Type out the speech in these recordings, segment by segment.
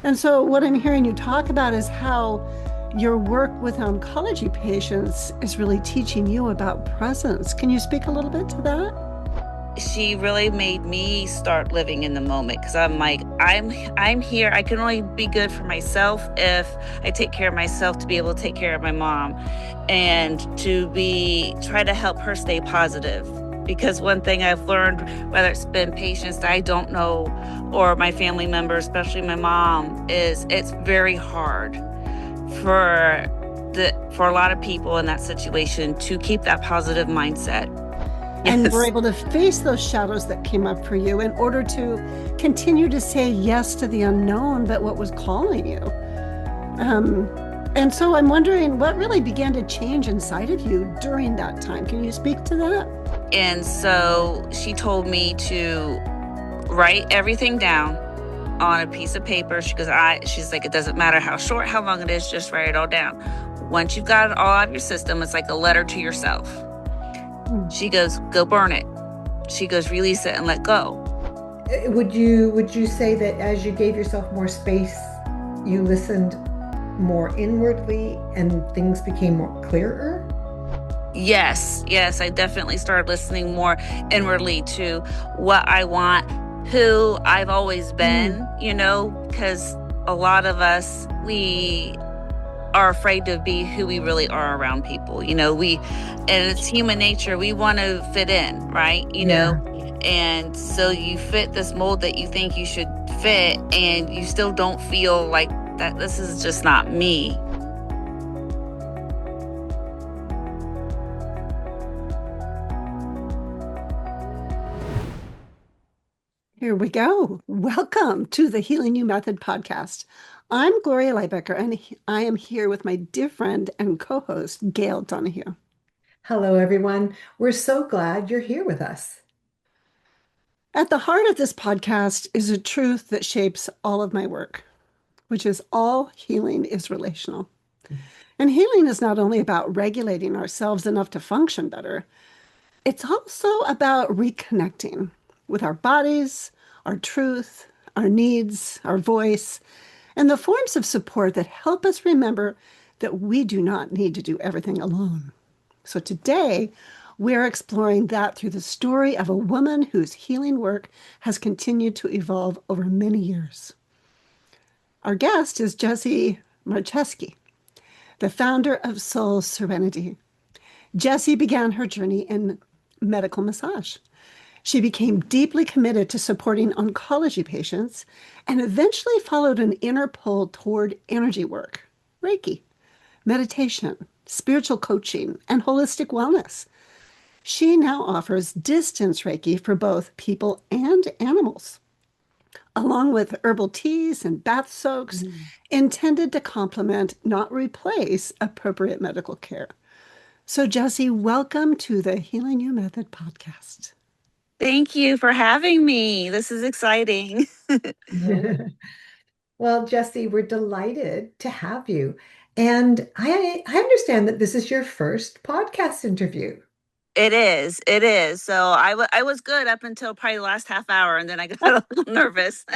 And so, what I'm hearing you talk about is how your work with oncology patients is really teaching you about presence. Can you speak a little bit to that? She really made me start living in the moment because I'm like, I'm here. I can only be good for myself if I take care of myself to be able to take care of my mom and to be try to help her stay positive. Because one thing I've learned, whether it's been patients that I don't know or my family members, especially my mom, is it's very hard for for a lot of people in that situation to keep that positive mindset. And we're Yes. able to face those shadows that came up for you in order to continue to say yes to the unknown, but what was calling you. Um, and so I'm wondering what really began to change inside of you during that time. Can you speak to that? And so she told me to write everything down on a piece of paper. She's like, it doesn't matter how short, how long it is, just write it all down. Once you've got it all out of your system, it's like a letter to yourself. Hmm. She goes, go burn it. She goes, release it and let go. Would you say that as you gave yourself more space, you listened more inwardly and things became more clearer? Yes, yes, I definitely started listening more inwardly to what I want, who I've always Mm. been, because a lot of us, we are afraid to be who we really are around people. And it's human nature. We want to fit in, right? Yeah. And so you fit this mold that you think you should fit, and you still don't feel like that. This is just not me. Here we go. Welcome to the Healing You Method podcast. I'm Gloria Leibecker, and I am here with my dear friend and co host, Gail Donohue. Hello, everyone. We're so glad you're here with us. At the heart of this podcast is a truth that shapes all of my work, which is all healing is relational. And healing is not only about regulating ourselves enough to function better, it's also about reconnecting with our bodies, our truth, our needs, our voice, and the forms of support that help us remember that we do not need to do everything alone. So today, we're exploring that through the story of a woman whose healing work has continued to evolve over many years. Our guest is Jessie Marcheski, the founder of Soul Serenity. Jessie began her journey in medical massage. She became deeply committed to supporting oncology patients and eventually followed an inner pull toward energy work, Reiki, meditation, spiritual coaching, and holistic wellness. She now offers distance Reiki for both people and animals, along with herbal teas and bath soaks Mm. intended to complement, not replace, appropriate medical care. So, Jessie, welcome to the Healing You Method podcast. Thank you for having me. This is exciting. Well, Jesse, we're delighted to have you. And I understand that this is your first podcast interview. It is. It is. So I was good up until probably the last half hour, and then I got a little nervous.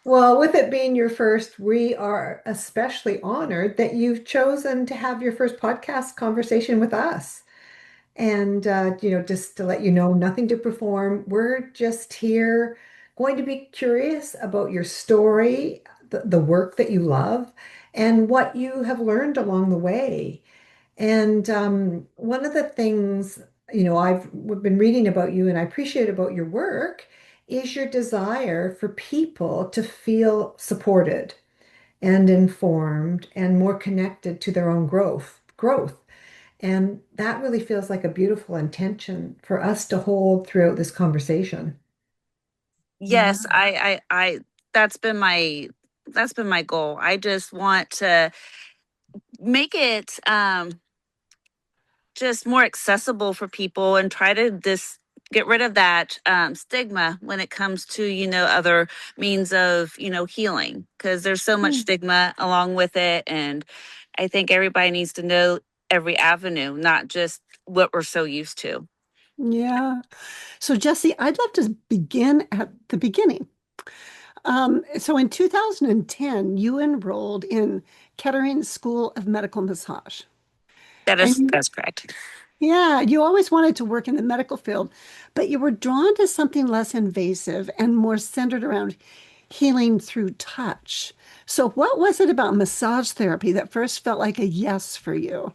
Well, with it being your first, we are especially honored that you've chosen to have your first podcast conversation with us. And, just to let you know, nothing to perform. We're just here going to be curious about your story, the work that you love, and what you have learned along the way. And one of the things, I've been reading about you and I appreciate about your work is your desire for people to feel supported and informed and more connected to their own growth. And that really feels like a beautiful intention for us to hold throughout this conversation. Yes, I that's been my goal. I just want to make it just more accessible for people and try to get rid of that stigma when it comes to other means of healing, because there's so much stigma along with it, and I think everybody needs to know every avenue, not just what we're so used to. Yeah. So, Jesse, I'd love to begin at the beginning. So in 2010, you enrolled in Kettering School of Medical Massage. And That's correct. yeah, you always wanted to work in the medical field, but you were drawn to something less invasive and more centered around healing through touch. So, what was it about massage therapy that first felt like a yes for you?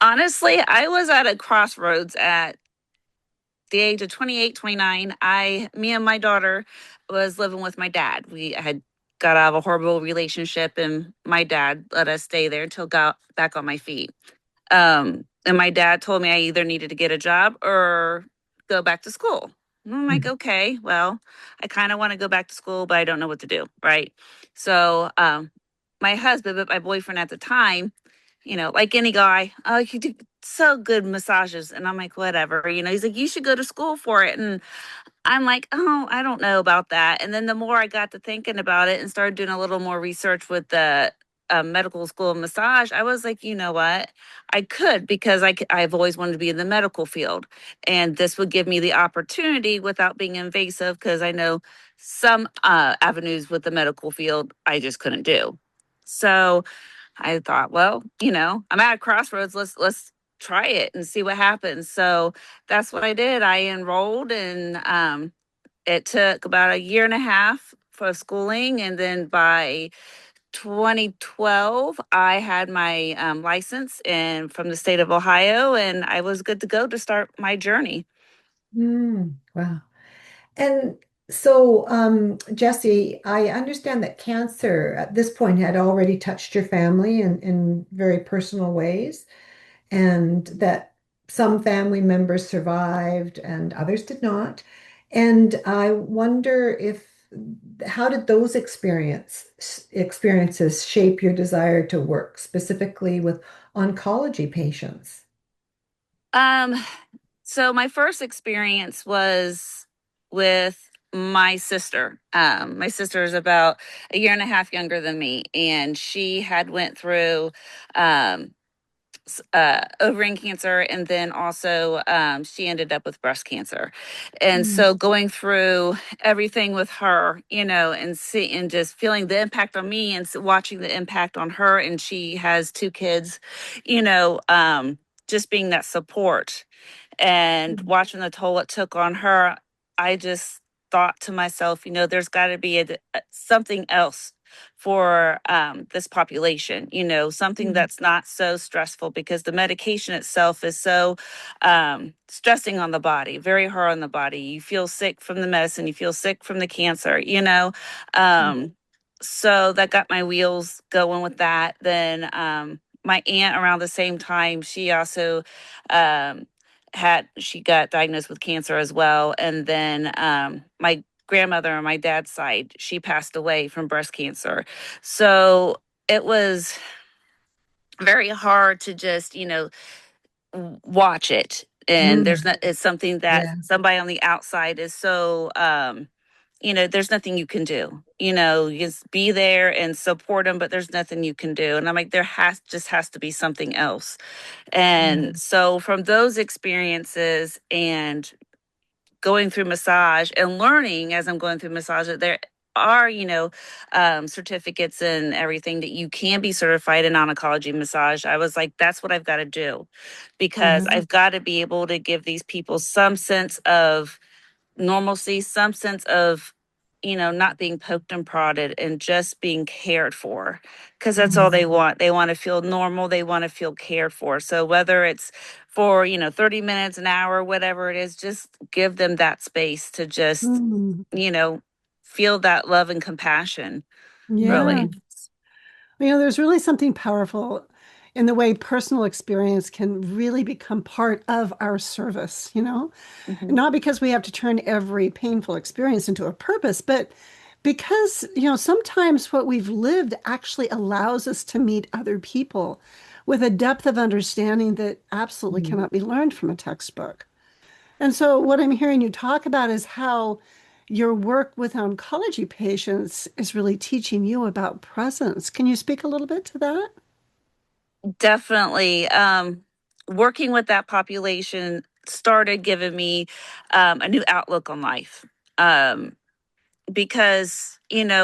Honestly, I was at a crossroads at the age of 28, 29. Me and my daughter was living with my dad. We had got out of a horrible relationship, and my dad let us stay there until got back on my feet. And my dad told me I either needed to get a job or go back to school. And I'm like, Mm. okay, well, I kind of want to go back to school, but I don't know what to do. Right. So, my husband, but my boyfriend at the time, like any guy, oh, you do so good massages. And I'm like, whatever. He's like, you should go to school for it. And I'm like, oh, I don't know about that. And then the more I got to thinking about it and started doing a little more research with the medical school of massage, I was like, you know what? I could because I've always wanted to be in the medical field. And this would give me the opportunity without being invasive because I know some avenues with the medical field I just couldn't do. So I thought, well, I'm at a crossroads. Let's try it and see what happens. So that's what I did. I enrolled, and it took about a year and a half for schooling, and then by 2012, I had my license and from the state of Ohio, and I was good to go to start my journey. Wow. And so, Jessie, I understand that cancer at this point had already touched your family in very personal ways, and that some family members survived and others did not. And I wonder how did those experiences shape your desire to work specifically with oncology patients? Um, so my first experience was with my sister. My sister is about a year and a half younger than me, and she had went through um, ovarian cancer, and then also she ended up with breast cancer. And Mm, so going through everything with her, and just feeling the impact on me and watching the impact on her, and she has two kids, just being that support and mm, watching the toll it took on her, I just thought to myself, there's got to be something else for this population, something mm, that's not so stressful because the medication itself is so stressing on the body, very hard on the body. You feel sick from the medicine, you feel sick from the cancer. mm, So that got my wheels going with that. Then my aunt around the same time, she also um, she got diagnosed with cancer as well. And then my grandmother on my dad's side, she passed away from breast cancer. So it was very hard to just, watch it. And mm. it's something that Yeah. somebody on the outside is so, there's nothing you can do. You just be there and support them, but there's nothing you can do. And I'm like, there has to be something else. Yeah. And so from those experiences and going through massage and learning as I'm going through massage that there are, certificates and everything that you can be certified in oncology massage. I was like, that's what I've got to do because Uh-huh. I've got to be able to give these people some sense of normalcy, some sense of, not being poked and prodded and just being cared for because that's all Mm, they want. They want to feel normal. They want to feel cared for. So whether it's for, 30 minutes, an hour, whatever it is, just give them that space to just, Hmm. you know, feel that love and compassion, Yeah. really. There's really something powerful in the way personal experience can really become part of our service. Mhm. Not because we have to turn every painful experience into a purpose, but because sometimes what we've lived actually allows us to meet other people with a depth of understanding that absolutely mm, cannot be learned from a textbook. And so, what I'm hearing you talk about is how your work with oncology patients is really teaching you about presence. Can you speak a little bit to that? Definitely. Working with that population started giving me a new outlook on life. Um, because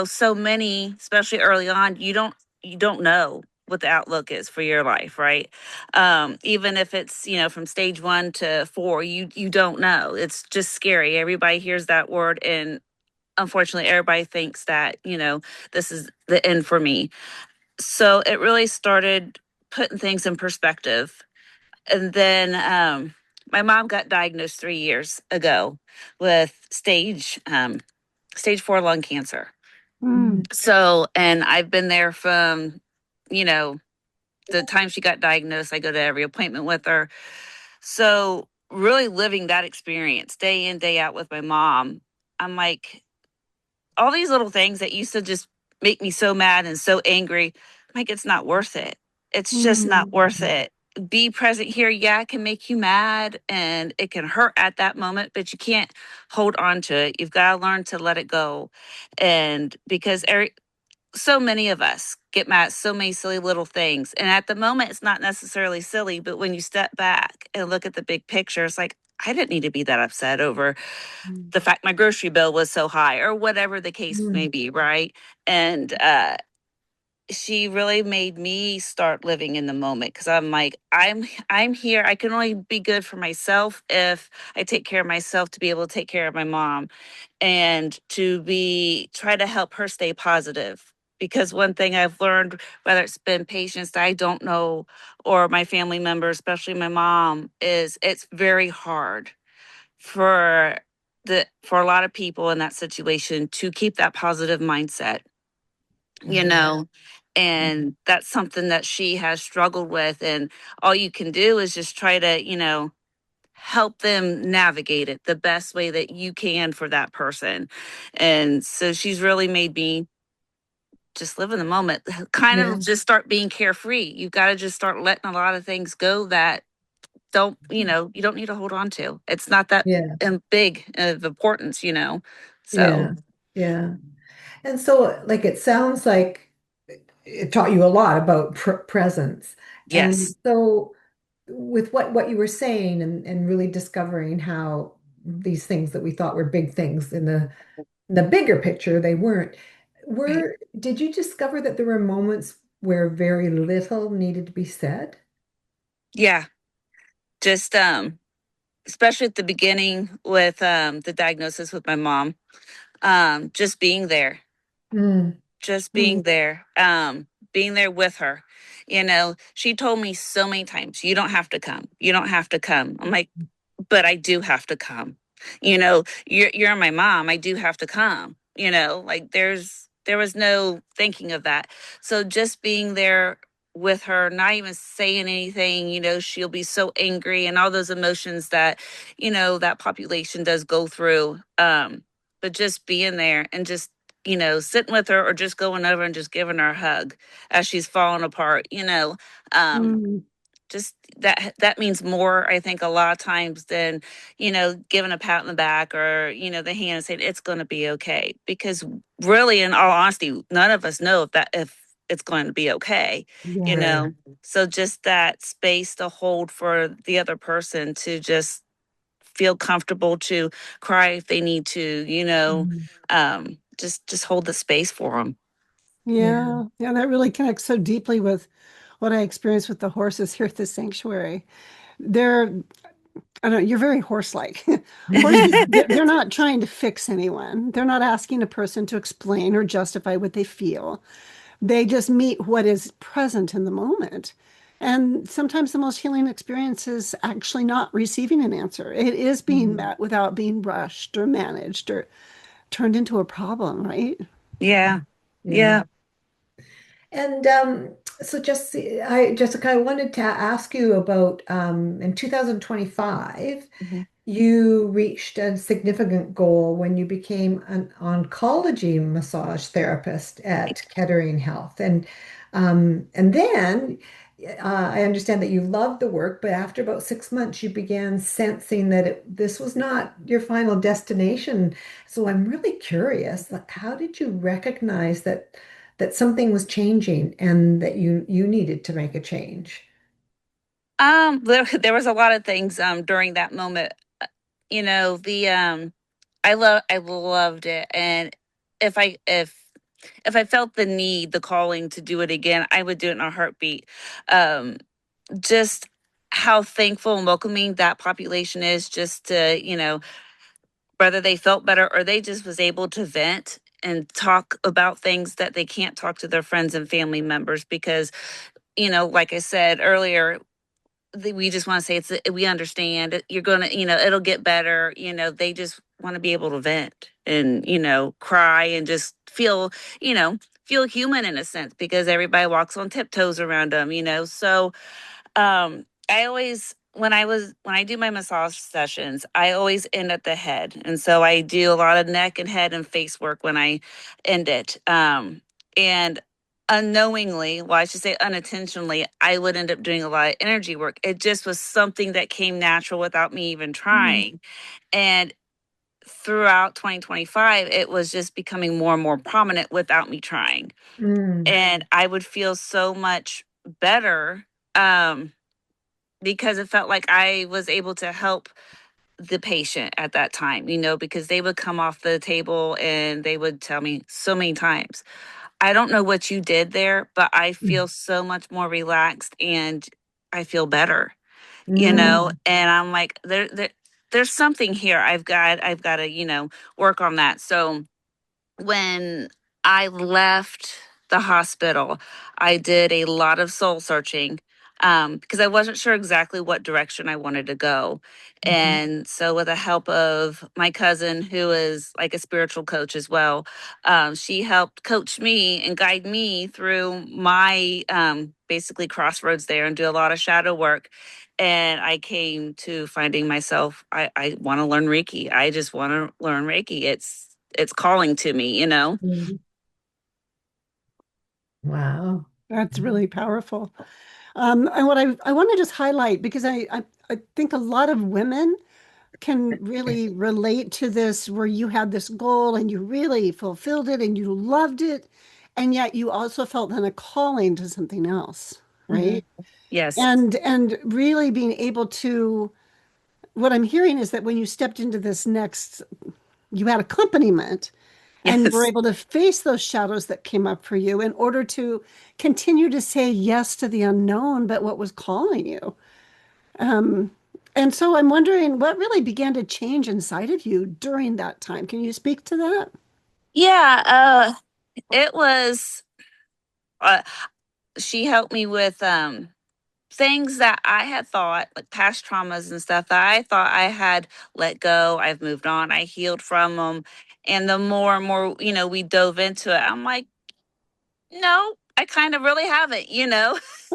so many, especially early on, you don't know what the outlook is for your life, right? Even if it's from stage 1 to 4, you don't know. It's just scary. Everybody hears that word, and unfortunately everybody thinks that this is the end for me. So it really started putting things in perspective. And then my mom got diagnosed 3 years ago with stage 4 lung cancer. Mm. So, and I've been there from, you know, the time she got diagnosed. I go to every appointment with her. So, really living that experience day in, day out with my mom, I'm like, all these little things that used to just make me so mad and so angry, I'm like, it's not worth it. It's just not Mm. worth it. Be present here. Yeah, it can make you mad and it can hurt at that moment, but you can't hold on to it. You've got to learn to let it go. And because so many of us get mad at so many silly little things. And at the moment, it's not necessarily silly, but when you step back and look at the big picture, it's like, I didn't need to be that upset over Mm. the fact my grocery bill was so high or whatever the case may Mm. be, right? And she really made me start living in the moment because I'm like, I'm here. I can only be good for myself if I take care of myself to be able to take care of my mom and to be try to help her stay positive. Because one thing I've learned, whether it's been patients that I don't know or my family members, especially my mom, is it's very hard for for a lot of people in that situation to keep that positive mindset, you Mhm. know and that's something that she has struggled with, and all you can do is just try to help them navigate it the best way that you can for that person. And so she's really made me just live in the moment, kind Yeah. of just start being carefree. You've got to just start letting a lot of things go that don't you don't need to hold on to. It's not that Yeah. big of importance. So Yeah. Yeah. And so, like, it sounds like it taught you a lot about presence. And yes. so, with what you were saying and really discovering how these things that we thought were big things in the bigger picture, they weren't. Right. Did you discover that there were moments where very little needed to be said? Yeah, just especially at the beginning with the diagnosis with my mom, just being there, Mm. just Mm. being there with her. She told me so many times, you don't have to come, you don't have to come. I'm like, but I do have to come. You're my mom, I do have to come. Like there was no thinking of that. So just being there with her, not even saying anything, she'll be so angry and all those emotions that that population does go through. But just being there and just sitting with her or just going over and just giving her a hug as she's falling apart, um, Mm. just that means more, I think, a lot of times than giving a pat on the back or the hand and saying it's going to be okay, because really, in all honesty, none of us know if it's going to be okay you Yeah. Right. know so just that space to hold for the other person to just feel comfortable to cry if they need to, Mhm. just hold the space for them. Yeah. Yeah. Yeah. That really connects so deeply with what I experienced with the horses here at the sanctuary. They're, I don't know, you're very horse-like. Horses, they're not trying to fix anyone. They're not asking a person to explain or justify what they feel. They just meet what is present in the moment. And sometimes the most healing experience is actually not receiving an answer. It is being Mhm. met without being rushed or managed or turned into a problem, right? Yeah. Yeah. Yeah. And so Jessica, I wanted to ask you about in 2025, Mhm. you reached a significant goal when you became an oncology massage therapist at Kettering Health. And then I understand that you loved the work, but after about 6 months, you began sensing that this was not your final destination. So I'm really curious, like, how did you recognize that something was changing and that you needed to make a change? There was a lot of things during that moment. The I loved it, and if I felt the need, the calling to do it again, I would do it in a heartbeat. Um, just how thankful and welcoming that population is, just to, whether they felt better or they just was able to vent and talk about things that they can't talk to their friends and family members because, like I said earlier, we just want to say we understand you're gonna, it'll get better. They just want to be able to vent and, cry and just you know feel human in a sense, because everybody walks on tiptoes around them. So I always, when I do my massage sessions, I always end at the head. And so I do a lot of neck and head and face work when I end it. And unknowingly, well, I should say unintentionally, I would end up doing a lot of energy work. It just was something that came natural without me even Mm, trying. And throughout 2025, it was just becoming more and more prominent without me trying. mm, And I would feel so much better. Because it felt like I was able to help the patient at that time, because they would come off the table and they would tell me so many times, I don't know what you did there, but I feel so much more relaxed and I feel better, mm, and I'm like, there's something here. I've got to, work on that. So when I left the hospital, I did a lot of soul searching, because I wasn't sure exactly what direction I wanted to go. mhm, And so, with the help of my cousin, who is like a spiritual coach as well, she helped coach me and guide me through my basically crossroads there and do a lot of shadow work. And I came to finding myself, I want to learn Reiki. I just want to learn Reiki. It's calling to me. mm. Wow. That's really powerful. And what I want to just highlight, because I think a lot of women can really relate to this, where you had this goal and you really fulfilled it and you loved it, and yet you also felt then a calling to something else, Mhm, right? Yes. And really being able to, what I'm hearing is that when you stepped into this next, you had accompaniment and were Yes. able to face those shadows that came up for you in order to continue to say yes to the unknown, but what was calling you. Um, and so I'm wondering what really began to change inside of you during that time. Can you speak to that? Yeah. It was. Uh, she helped me with things that I had thought, like past traumas and stuff that I thought I had let go. I've moved on. I healed from them. And the more and more, we dove into it, I'm like, no, I kind of really haven't.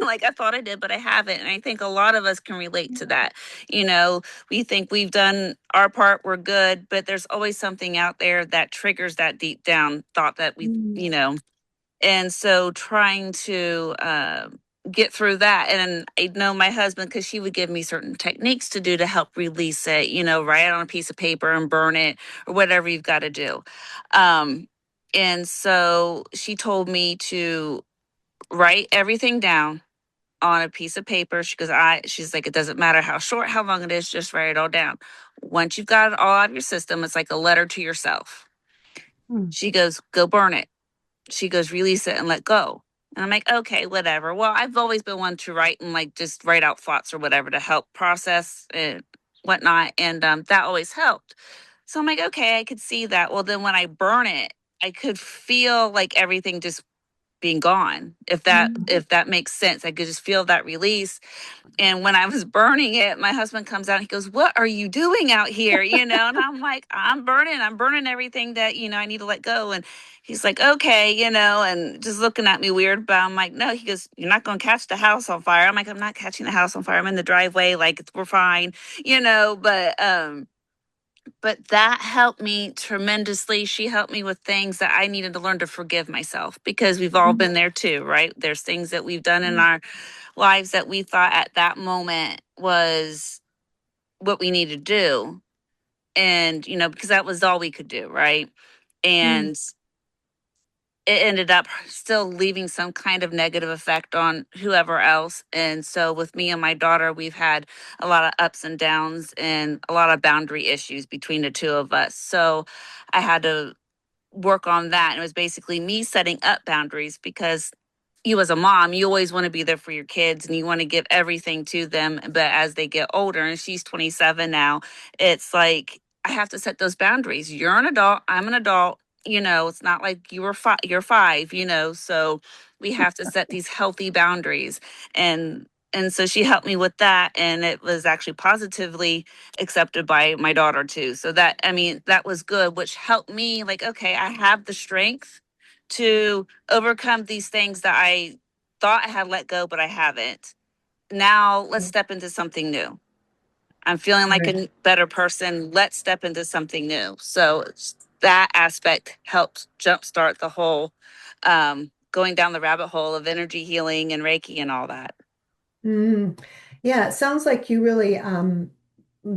Like I thought I did, but I haven't. And I think a lot of us can relate to that. You know, we think we've done our part, we're good, but there's always something out there that triggers that deep down thought that mm, and so trying to get through that. And I know my husband, because she would give me certain techniques to do to help release it, write it on a piece of paper and burn it or whatever you've got to do. Um, and so she told me to write everything down on a piece of paper. She's like, it doesn't matter how short, how long it is, just write it all down. Once you've got it all out of your system, it's like a letter to yourself. Hmm. She goes, go burn it. She goes, release it and let go. And I'm like, okay, whatever. Well, I've always been one to write and like just write out thoughts or whatever to help process and whatnot. And that always helped. So I'm like, okay, I could see that. Well, then when I burn it, I could feel like everything just being gone. If that mm, if that makes sense, I could just feel that release. And when I was burning it, my husband comes out and he goes, what are you doing out here? And I'm like, I'm burning everything that, I need to let go. And he's like, okay, and just looking at me weird. But I'm like, no, he goes, you're not going to catch the house on fire. I'm like, I'm not catching the house on fire. I'm in the driveway. Like, we're fine, but that helped me tremendously. She helped me with things that I needed to learn to forgive myself, because we've all mm, been there too, right? There's things that we've done in mm, our lives that we thought at that moment was what we needed to do. And, because that was all we could do, right? mm, And it ended up still leaving some kind of negative effect on whoever else. And so with me and my daughter, we've had a lot of ups and downs and a lot of boundary issues between the two of us. So I had to work on that. And it was basically me setting up boundaries because you as a mom, you always want to be there for your kids and you want to give everything to them. But as they get older, and she's 27 now, it's like I have to set those boundaries. You're an adult, I'm an adult. It's not like you're five, so we have to set these healthy boundaries. And so she helped me with that, and it was actually positively accepted by my daughter too. So that, I mean, that was good, which helped me like, okay, I have the strength to overcome these things that I thought I had let go, but I haven't. Now let's step into something new. I'm feeling like Right. a better person. Let's step into something new. So that aspect helps jumpstart the whole going down the rabbit hole of energy healing and Reiki and all that. Mm. Yeah, it sounds like you really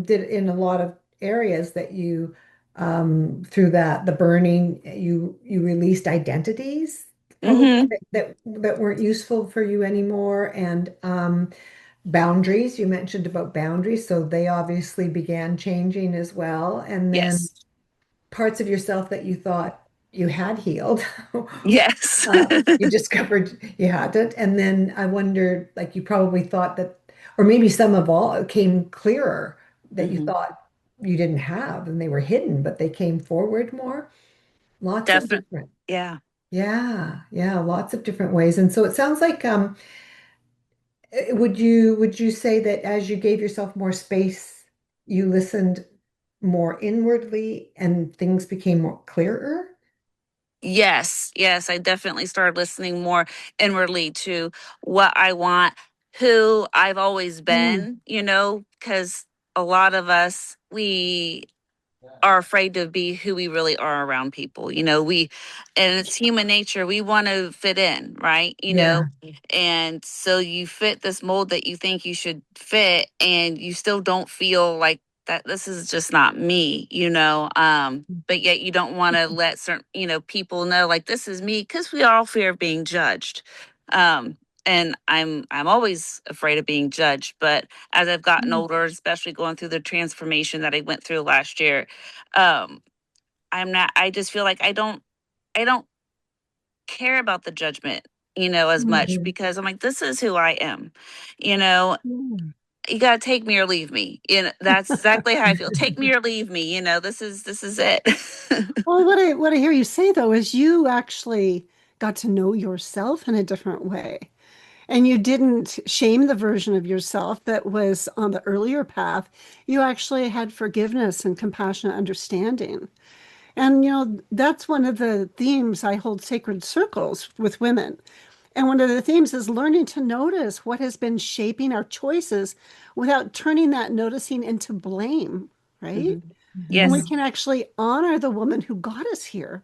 did it in a lot of areas that you through that the burning you released identities probably Mm-hmm. that weren't useful for you anymore, and boundaries, you mentioned about boundaries, so they obviously began changing as well, and then Yes. parts of yourself that you thought you had healed. Yes. You discovered you had it. And then I wondered, like, you probably thought that, or maybe some of all came clearer that you Hmm. thought you didn't have, and they were hidden, but they came forward more. Lots of Definitely. different, Yeah. yeah, yeah, lots of different ways. And so it sounds like, would you say that as you gave yourself more space, you listened more inwardly and things became more clearer? Yes, yes, I definitely started listening more inwardly to what I want, who I've always Mm, been, because a lot of us, we are afraid to be who we really are around people. And it's human nature. We want to fit in, right? yeah. And so you fit this mold that you think you should fit, and you still don't feel like that this is just not me, but yet you don't want to let certain, people know like this is me because we all fear being judged. Um, and I'm always afraid of being judged, but as I've gotten Mm, older, especially going through the transformation that I went through last year, um, I just feel like I don't care about the judgment, as much mm, because I'm like, this is who I am. You know, mm. you gotta take me or leave me. That's exactly how I feel. Take me or leave me. This is it. Well, what I hear you say though is you actually got to know yourself in a different way. And you didn't shame the version of yourself that was on the earlier path. You actually had forgiveness and compassionate understanding. And, that's one of the themes I hold sacred circles with women. And one of the themes is learning to notice what has been shaping our choices without turning that noticing into blame, right? Mhm, And we mhm, Yes, can actually honor the woman who got us here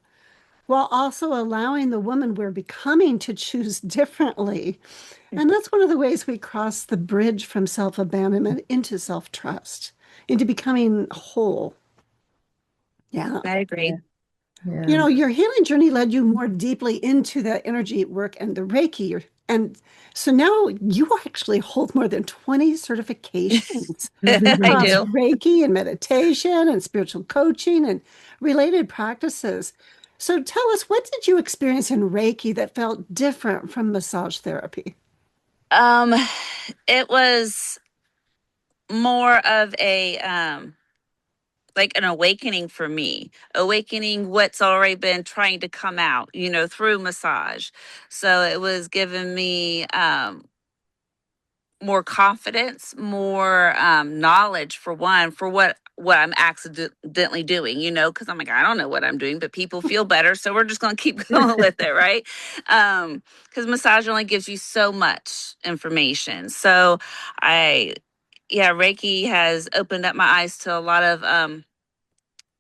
while also allowing the woman we're becoming to choose differently. And that's one of the ways we cross the bridge from self-abandonment into self-trust, into becoming whole. Yeah. I yeah, agree. yeah. Your healing journey led you more deeply into the energy work and the Reiki. And so now you actually hold more than 20 certifications I across do. Reiki and meditation and spiritual coaching and related practices. So tell us, what did you experience in Reiki that felt different from massage therapy? Um, it was more of a like an awakening for me, awakening what's already been trying to come out, through massage. So it was giving me more confidence, more knowledge for one, for what I'm accidentally doing, because I'm like, I don't know what I'm doing, but people feel better, so we're just gonna keep going with it, right? Because massage only gives you so much information. So I, yeah, Reiki has opened up my eyes to a lot of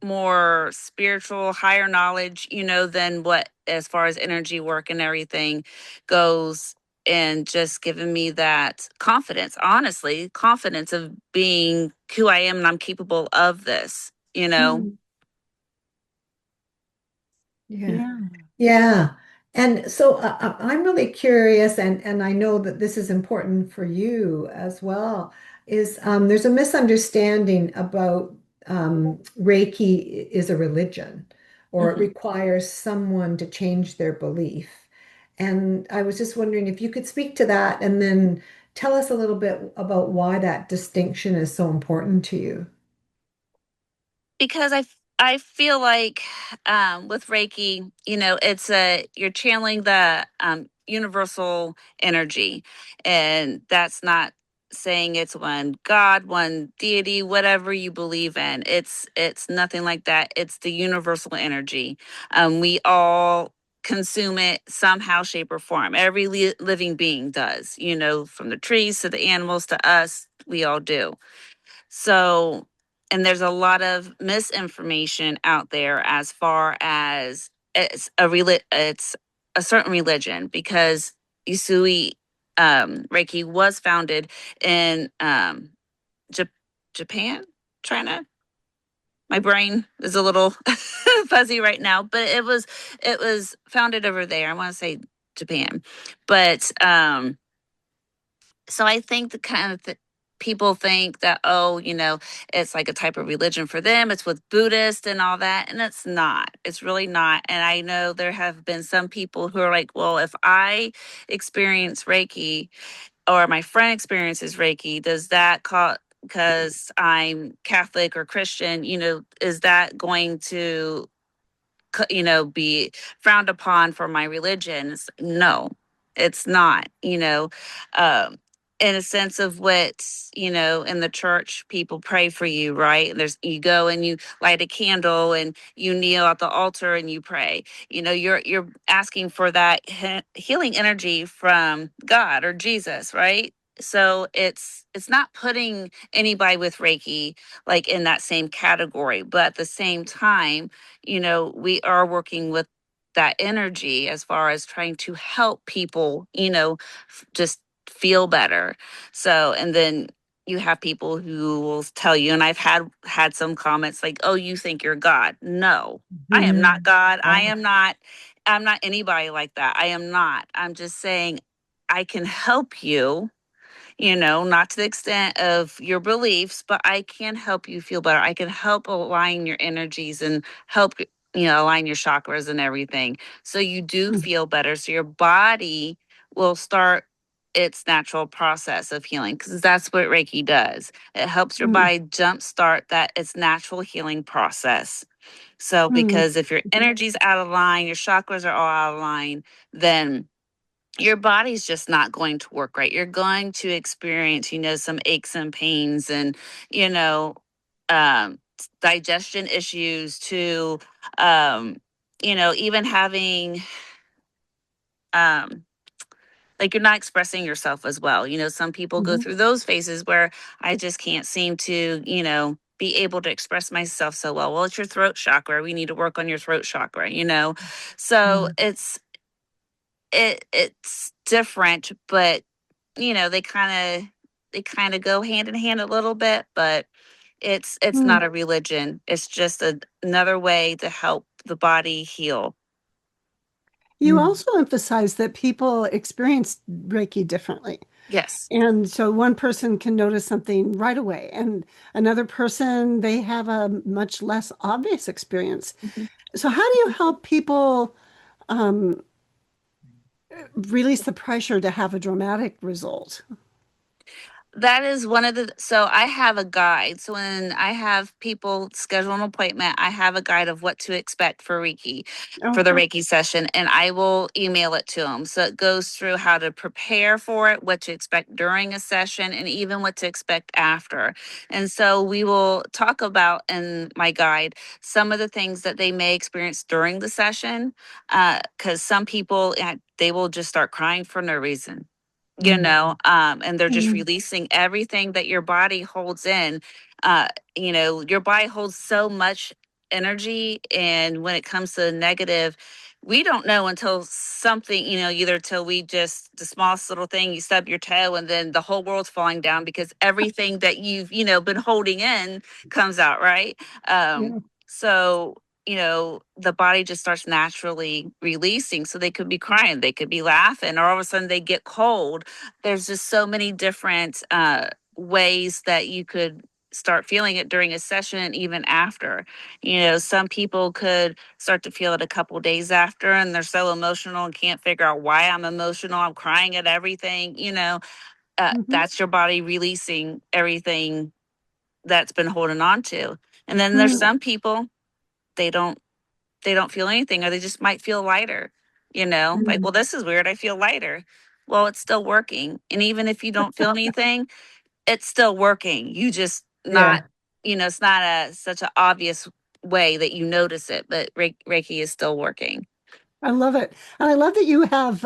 more spiritual, higher knowledge, than what as far as energy work and everything goes, and just giving me that confidence, honestly, confidence of being who I am and I'm capable of this. Mm, Yeah. yeah. Yeah. And so I'm really curious, and I know that this is important for you as well, is there's a misunderstanding about Reiki is a religion. or it Mhm. requires someone to change their belief. And I was just wondering if you could speak to that and then tell us a little bit about why that distinction is so important to you. Because I feel like with Reiki, it's a you're channeling the universal energy, and that's not saying it's one God, one deity, whatever you believe in. It's nothing like that. It's the universal energy. We all consume it somehow, shape, or form. Every living being does. From the trees to the animals to us, we all do. So, and there's a lot of misinformation out there as far as it's a certain religion, because Usui Reiki was founded in Jap- Japan, China. My brain is a little fuzzy right now, but it was founded over there. I want to say Japan, but so I think the kind of people think that, oh, it's like a type of religion for them. It's with Buddhists and all that, and it's not. It's really not. And I know there have been some people who are like, well, if I experience Reiki or my friend experiences Reiki, does that cause, because I'm Catholic or Christian, is that going to be frowned upon for my religion? No, it's not. Um, in a sense of what, in the church, people pray for you, right? And you go and you light a candle and you kneel at the altar and you pray. You're asking for that healing energy from God or Jesus, right? So it's not putting anybody with Reiki like in that same category, but at the same time, we are working with that energy as far as trying to help people, just feel better. So, and then you have people who will tell you, and I've had some comments like, "Oh, you think you're God?" No, I am not Mhm. God. I Oh. am not. I'm not anybody like that. I am not. I'm just saying I can help you, not to the extent of your beliefs, but I can help you feel better. I can help align your energies and help, align your chakras and everything. So you do Mm. feel better. So your body will start its natural process of healing, because that's what Reiki does. It helps your Mm. body jumpstart that its natural healing process. So Mm. because if your energy's out of line, your chakras are all out of line, then your body's just not going to work right. You're going to experience, some aches and pains and, you know, digestion issues to, um, even having, um, like you're not expressing yourself as well. Some people go Mhm. through those phases where I just can't seem to, be able to express myself so well. Well, it's your throat chakra. We need to work on your throat chakra. So Mm. it's different, but they kind of go hand in hand a little bit, but it's Mm. not a religion. It's just another way to help the body heal. You Mm. also emphasize that people experience Reiki differently. Yes. And so one person can notice something right away, and another person, they have a much less obvious experience. Mhm. So, how do you help people um, release the pressure to have a dramatic result? That is one of the, so I have a guide. So when I have people schedule an appointment, I have a guide of what to expect for Reiki, for the Okay. Reiki session, and I will email it to them. So it goes through how to prepare for it, what to expect during a session, and even what to expect after. And so we will talk about in my guide some of the things that they may experience during the session, because some people, they will just start crying for no reason, Mm. and they're just Mm. releasing everything that your body holds in. uh your body holds so much energy, and when it comes to the negative, we don't know until something, either till we just the smallest little thing, you stub your toe and then the whole world's falling down because everything that you've been holding in comes out, right? um Yeah. so the body just starts naturally releasing. So they could be crying, they could be laughing, or all of a sudden they get cold. There's just so many different ways that you could start feeling it during a session and even after. Some people could start to feel it a couple days after, and they're so emotional and can't figure out why I'm emotional. I'm crying at everything. Mhm. That's your body releasing everything that's been holding on to. And then there's Mm. some people, they don't they don't feel anything, or they just might feel lighter, like, well, Mm. this is weird. I feel lighter. Well, it's still working. And even if you don't feel anything, it's still working. You just not, Yeah. it's not such an obvious way that you notice it, but Reiki is still working. I love it. And I love that you have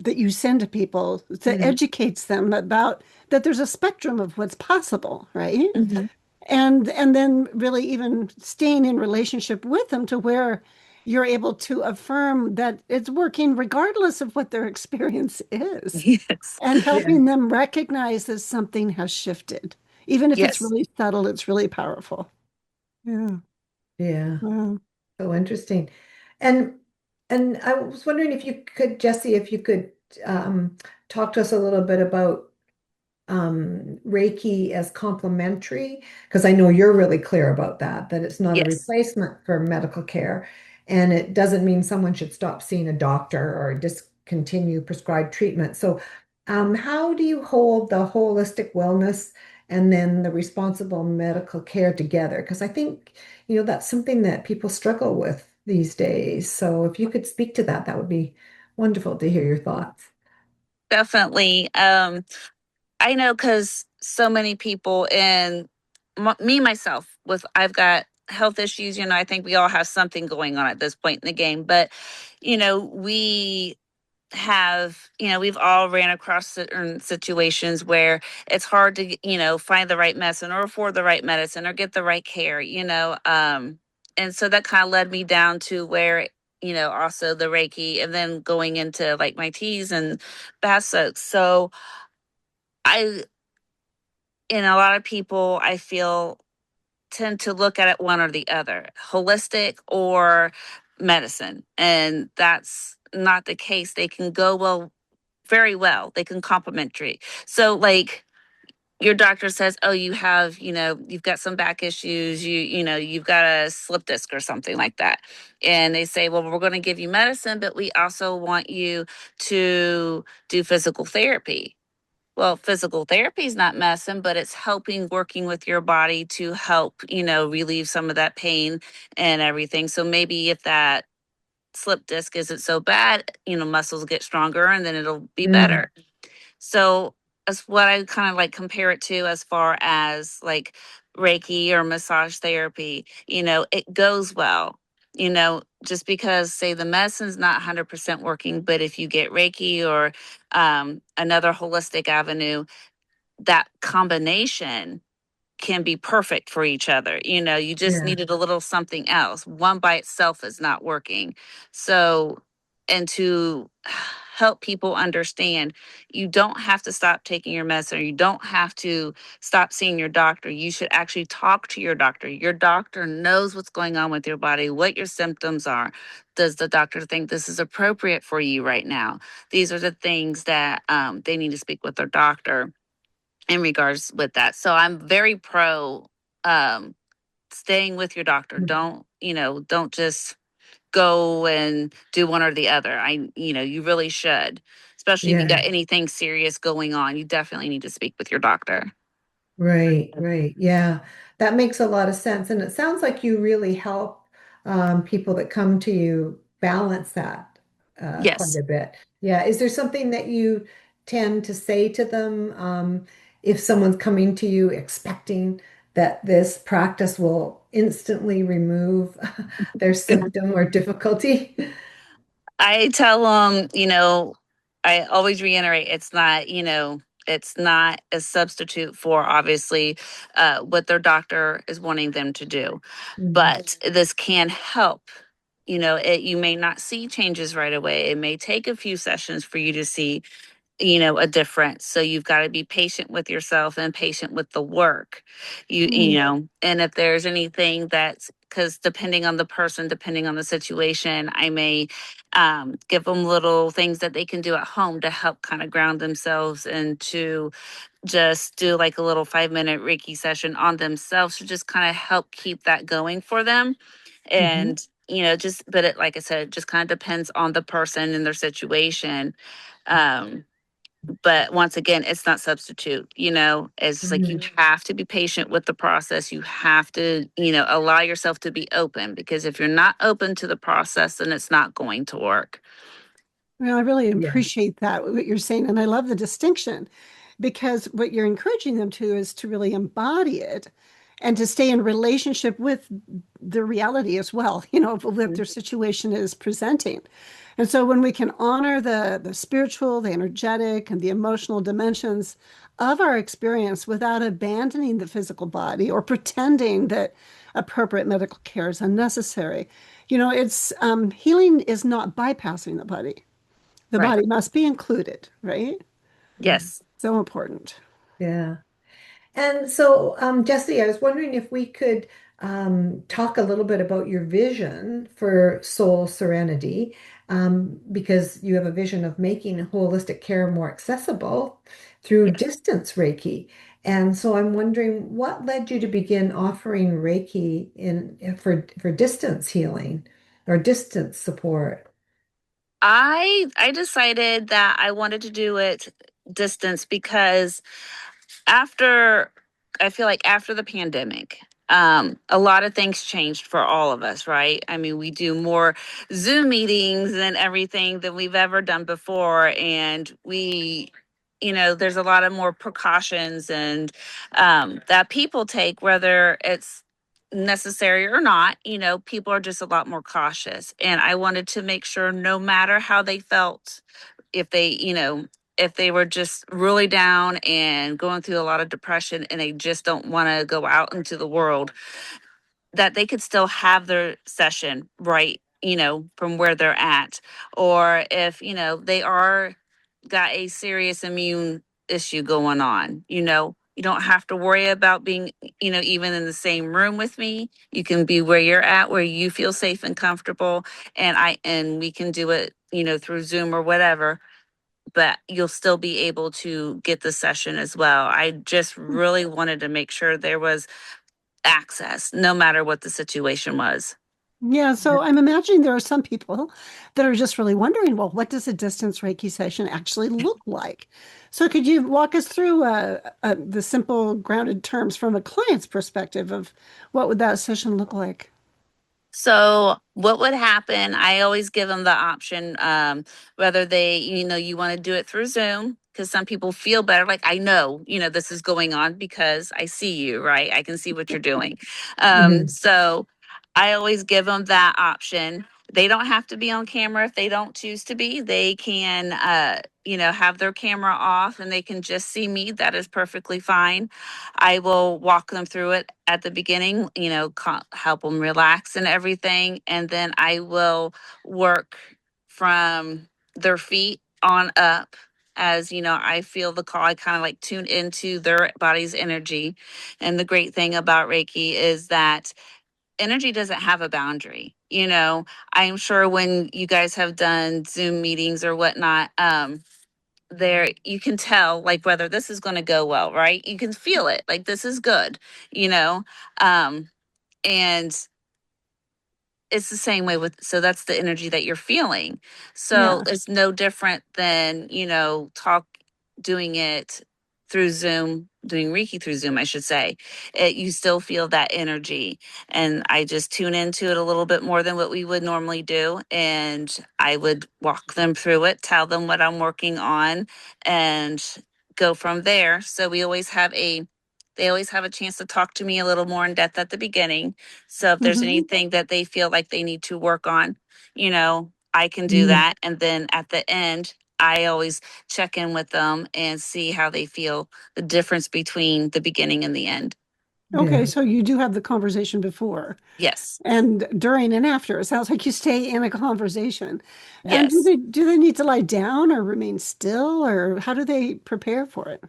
that you send to people that Mm. educates them about that there's a spectrum of what's possible, right? Hmm. And then really even staying in relationship with them to where you're able to affirm that it's working regardless of what their experience is, Yes. and Yeah. helping them recognize that something has shifted. Even if it's Yes. really subtle, it's really powerful. Yeah. Yeah. Wow. So interesting. And and I was wondering if you could, Jesse, if you could talk to us a little bit about Reiki as complementary, because I know you're really clear about that, that it's not a Yes. replacement for medical care. And it doesn't mean someone should stop seeing a doctor or discontinue prescribed treatment. So, how do you hold the holistic wellness and then the responsible medical care together? Because I think, that's something that people struggle with these days. So, if you could speak to that, that would be wonderful to hear your thoughts. Definitely. I know, because so many people, and me myself, with I've got health issues. I think we all have something going on at this point in the game, but we have, we've all ran across certain situations where it's hard to, find the right medicine or afford the right medicine or get the right care. And so that kind of led me down to where, also the Reiki, and then going into like my teas and bath soaks. So I, and a lot of people, I feel, tend to look at it one or the other, holistic or medicine. And that's not the case. They can go very well. They can complementary. So, like, your doctor says, "Oh, you've got some back issues. You've got a slip disc or something like that." And they say, "Well, we're going to give you medicine, but we also want you to do physical therapy." Well, physical therapy is not medicine, but it's helping, working with your body to help, relieve some of that pain and everything. So maybe if that slip disc isn't so bad, muscles get stronger and then it'll be Mm. better. So that's what I kind of like compare it to, as far as like Reiki or massage therapy. It goes well. Just because, say, the medicine's not 100% working, but if you get Reiki or another holistic avenue, that combination can be perfect for each other. You just Yeah. needed a little something else. One by itself is not working. So, and to help people understand, you don't have to stop taking your medicine, or you don't have to stop seeing your doctor. You should actually talk to your doctor. Your doctor knows what's going on with your body, what your symptoms are. Does the doctor think this is appropriate for you right now? These are the things that they need to speak with their doctor in regards with that. So I'm very pro um staying with your doctor. Don't just go and do one or the other. You really should. Especially if you Yeah. got anything serious going on, you definitely need to speak with your doctor. Right, right. Yeah, that makes a lot of sense. And it sounds like you really help people that come to you balance that quite Yes. a bit. Yeah. Is there something that you tend to say to them if someone's coming to you expecting that this practice will instantly remove their symptom or difficulty? I tell them, I always reiterate, it's not a substitute for, obviously, what their doctor is wanting them to do. Mhm. But this can help. You may not see changes right away. It may take a few sessions for you to see, a difference. So you've got to be patient with yourself and patient with the work. Mm. And if there's anything that's because depending on the person, depending on the situation, I may give them little things that they can do at home to help kind of ground themselves and to just do like a little 5-minute Reiki session on themselves to just kind of help keep that going for them. Mhm. And, just, but it, like I said, it just kind of depends on the person and their situation. Um, but once again, it's not substitute, it's just like you Mhm. have to be patient with the process. You have to, allow yourself to be open, because if you're not open to the process, then it's not going to work. Well, I really Yeah. appreciate that, what you're saying. And I love the distinction because what you're encouraging them to is to really embody it and to stay in relationship with the reality as well, of what their situation is presenting. And so when we can honor the spiritual, the energetic, and the emotional dimensions of our experience without abandoning the physical body or pretending that appropriate medical care is unnecessary, it's healing is not bypassing the body. The Right. body must be included, right? Mhm. Yes. So important. Yeah. And so, Jesse, I was wondering if we could talk a little bit about your vision for Soul Serenity, because you have a vision of making holistic care more accessible through Yes. distance Reiki. And so I'm wondering what led you to begin offering Reiki for distance healing or distance support? I decided that I wanted to do it distance because after I feel like after the pandemic, a lot of things changed for all of us, right? I mean, we do more Zoom meetings and everything than we've ever done before. And there's a lot of more precautions and that people take, whether it's necessary or not, people are just a lot more cautious. And I wanted to make sure no matter how they felt, if they, if they were just really down and going through a lot of depression and they just don't want to go out into the world, that they could still have their session right, from where they're at. Or if, they are got a serious immune issue going on, you don't have to worry about being, even in the same room with me. You can be where you're at, where you feel safe and comfortable. And we can do it, through Zoom or whatever, but you'll still be able to get the session as well. I just really wanted to make sure there was access no matter what the situation was. Yeah, so I'm imagining there are some people that are just really wondering, well, what does a distance Reiki session actually look like? So could you walk us through the simple grounded terms from a client's perspective of what would that session look like? So what would happen? I always give them the option, whether they, you want to do it through Zoom, because some people feel better. Like, I know, this is going on because I see you, right? I can see what you're doing. Mhm. So I always give them that option. They don't have to be on camera if they don't choose to be. They can, have their camera off and they can just see me. That is perfectly fine. I will walk them through it at the beginning, help them relax and everything. And then I will work from their feet on up. As I feel the call, I kind of like tune into their body's energy. And the great thing about Reiki is that energy doesn't have a boundary. I'm sure when you guys have done Zoom meetings or whatnot, there you can tell like whether this is going to go well, right? You can feel it, like this is good, you know um and it's the same way with, so that's the energy that you're feeling. So Yeah. it's no different than, doing it through Zoom, doing Reiki through Zoom, I should say. You still feel that energy. And I just tune into it a little bit more than what we would normally do. And I would walk them through it, tell them what I'm working on, and go from there. So they always have a chance to talk to me a little more in depth at the beginning. So if there's Hmm. anything that they feel like they need to work on, I can do Mhm. that. And then at the end, I always check in with them and see how they feel, the difference between the beginning and the end. Okay, Yeah. so you do have the conversation before Yes. and during and after. It sounds like you stay in a conversation. And do Yes. they need to lie down or remain still, or how do they prepare for it?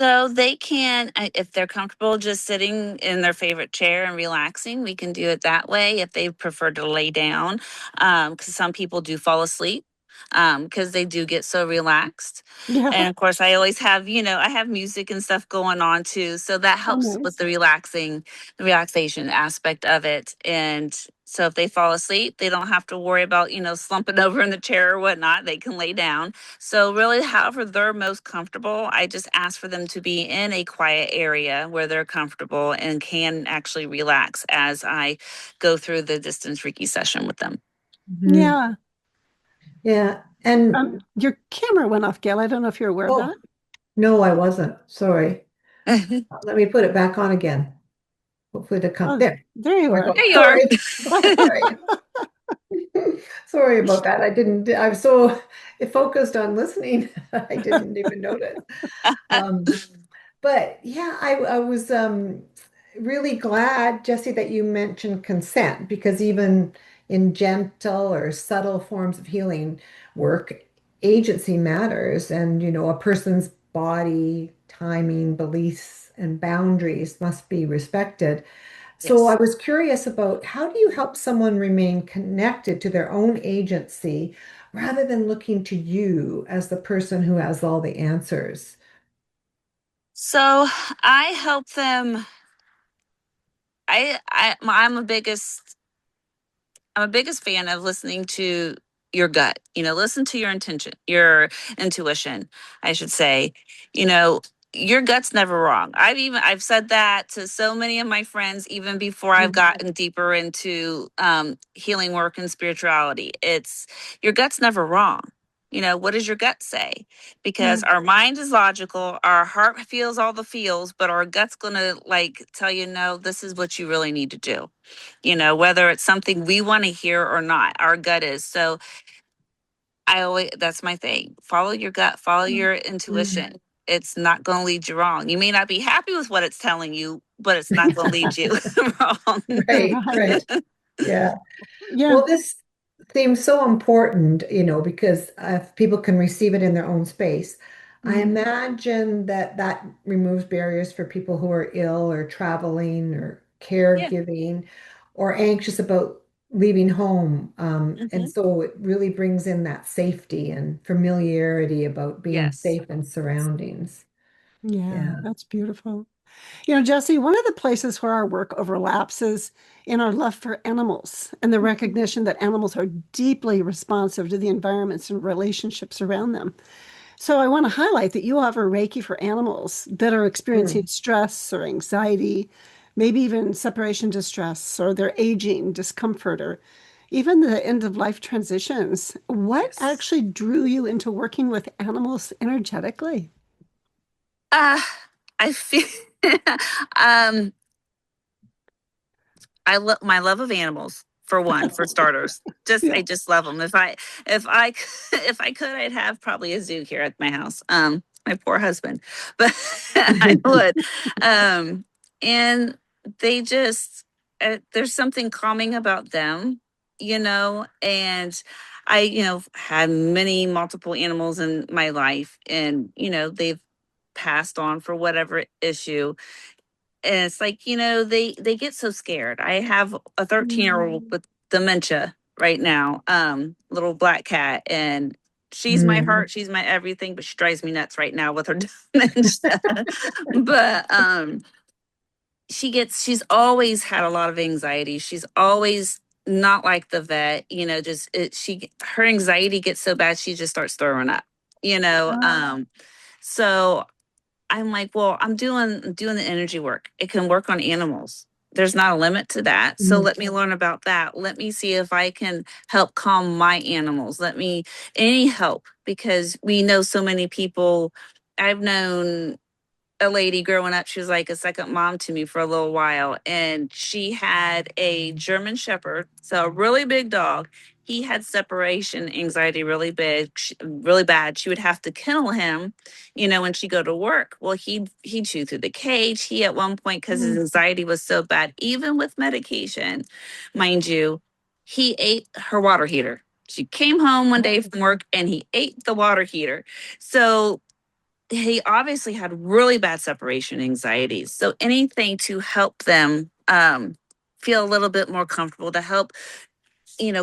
So they can, if they're comfortable just sitting in their favorite chair and relaxing, we can do it that way. If they prefer to lay down, because some people do fall asleep because they do get so relaxed. Yeah. And of course, I always have, I have music and stuff going on too. So that Oh, helps with nice. the relaxation aspect of it. And so if they fall asleep, they don't have to worry about, slumping over in the chair or whatnot. They can lay down. So really, however they're most comfortable, I just ask for them to be in a quiet area where they're comfortable and can actually relax as I go through the distance Reiki session with them. Mhm. Yeah. Yeah. And Your camera went off, Gail. I don't know if you're aware of oh, that. no, I wasn't. Sorry. There Let me put it back on again. Hopefully the come Oh, there. there you There we are. go. you are. Sorry. Sorry. Sorry about that. I'm so focused on listening. I didn't even notice. Um, but yeah, I was really glad, Jesse, that you mentioned consent because even in gentle or subtle forms of healing work, agency matters. And, a person's body, timing, beliefs, and boundaries must be respected. So I Yes. was curious about how do you help someone remain connected to their own agency rather than looking to you as the person who has all the answers? So I help them. I'm a biggest fan of listening to your gut. Listen to your intuition, I should say. You know, your gut's never wrong. I've said that to so many of my friends, even before I've gotten deeper into healing work and spirituality. It's your gut's never wrong. What does your gut say? Because Mm, our mind is logical, our heart feels all the feels, but our gut's gonna tell you, no, this is what you really need to do, whether it's something we want to hear or not. Our gut is. So that's my thing. Follow your gut, follow your mm. intuition. It's not going to lead you wrong. You may not be happy with what it's telling you, but it's not going to lead you wrong. Right, right. Right. Yeah. Yeah. Well, this seems so important, because if people can receive it in their own space, I Mhm. imagine that that removes barriers for people who are ill or traveling or Yeah. caregiving or anxious about leaving home. And Hmm. so it really brings in that safety and familiarity about being Yes. safe in surroundings. Yeah, Yeah. that's beautiful. Jesse, one of the places where our work overlaps is in our love for animals and the recognition that animals are deeply responsive to the environments and relationships around them. So I want to highlight that you offer Reiki for animals that are experiencing Mm, stress or anxiety, maybe even separation distress, or they're aging, discomfort, or even the end of life transitions. What yes. actually drew you into working with animals energetically? Uh, I feel um I love my love of animals for one, for starters. Yeah. I just love them. If I if I could, I'd have probably a zoo here at my house. My poor husband, but I would. Um, and they just there's something calming about them, and I had many multiple animals in my life, and they've passed on for whatever issue, and it's like, they get so scared. I have a 13-year-old with dementia right now, little black cat, and she's my Mm, heart, she's my everything, but she drives me nuts right now with her dementia. But she's always had a lot of anxiety. She's always not like the vet, just her anxiety gets so bad she just starts throwing up, you know. So I'm like, well, I'm doing the energy work. It can work on animals. There's not a limit to that. So mm, let me learn about that. Let me see if I can help calm my animals. Any help, because we know so many people. I've known a lady growing up. She was like a second mom to me for a little while. And she had a German Shepherd, so a really big dog. He had separation anxiety really big, really bad. She would have to kennel him, when she go to work. Well, he'd chew through the cage. He at one point, because his Mm. anxiety was so bad, even with medication, mind you, he ate her water heater. She came home one day from work and he ate the water heater. So he obviously had really bad separation anxiety. So anything to help them feel a little bit more comfortable, to help,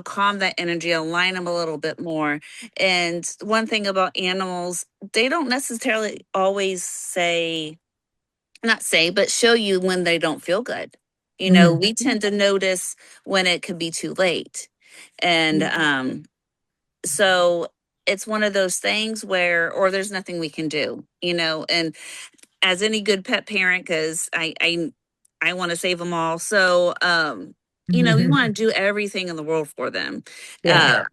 calm that energy, align them a little bit more. And one thing about animals, they don't necessarily always not say, but show you when they don't feel good. Mm. We tend to notice when it could be too late. And so it's one of those things where, or there's nothing we can do, and as any good pet parent, because I want to save them all. So, you want to do everything in the world for them. Yeah. Uh,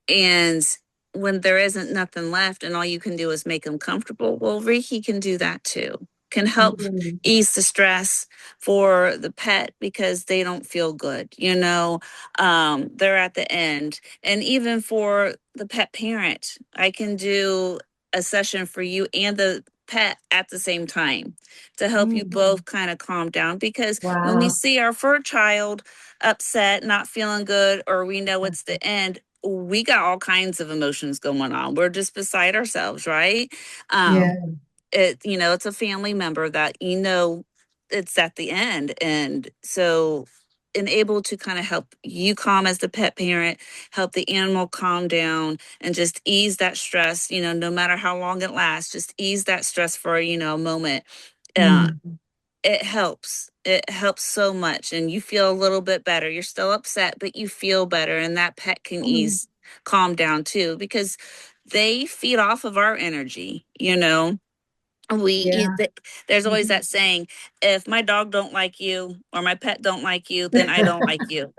and when there isn't nothing left and all you can do is make them comfortable, well, Reiki can do that too. Can help Mm. ease the stress for the pet because they don't feel good. They're at the end. And even for the pet parent, I can do a session for you and the pet at the same time to help you Mm. both kind of calm down, because when we Wow. see our fur child upset, not feeling good, or we know it's the end, we got all kinds of emotions going on. We're just beside ourselves, right? Yeah. It's a family member that it's at the end. And so and able to kind of help you calm as the pet parent, help the animal calm down and just ease that stress, no matter how long it lasts, just ease that stress for, a moment. Uh, Mm. it helps. It helps so much. And you feel a little bit better. You're still upset, but you feel better. And that pet can calm down too, because they feed off of our energy. Yeah. There's always that saying, if my dog don't like you or my pet don't like you, then I don't like you,